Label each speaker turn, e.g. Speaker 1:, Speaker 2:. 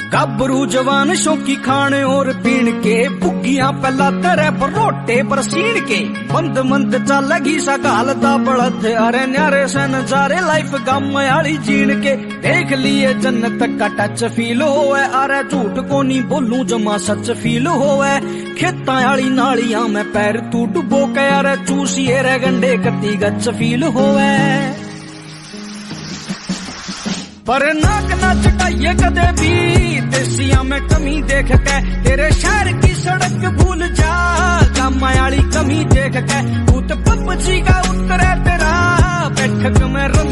Speaker 1: गाभरू जवान शौकी खाने और पीण के, भुग्गियां पहला तेरे बरोटे बरसीण के। मंद मंद चलगी सा घालता बड़द, अरे न्यारे से नजारे लाइफ गम आली जीण के। देख लिए जन्नत का टच फील होवे, अरे झूठ को नहीं बोलूं जमा सच फील होवे। खेतां आली नालियां में पैर तू डुबो के, अरे चूसिए रे गंडे कती गच फील होवे। पर नाक ना चटाइए कदे भी, देसिया में कमी देख के। तेरे शहर की सड़क भूल जा, गामायाली कमी देख के। भूत पपची का उत्तरे तेरा बैठक में रंग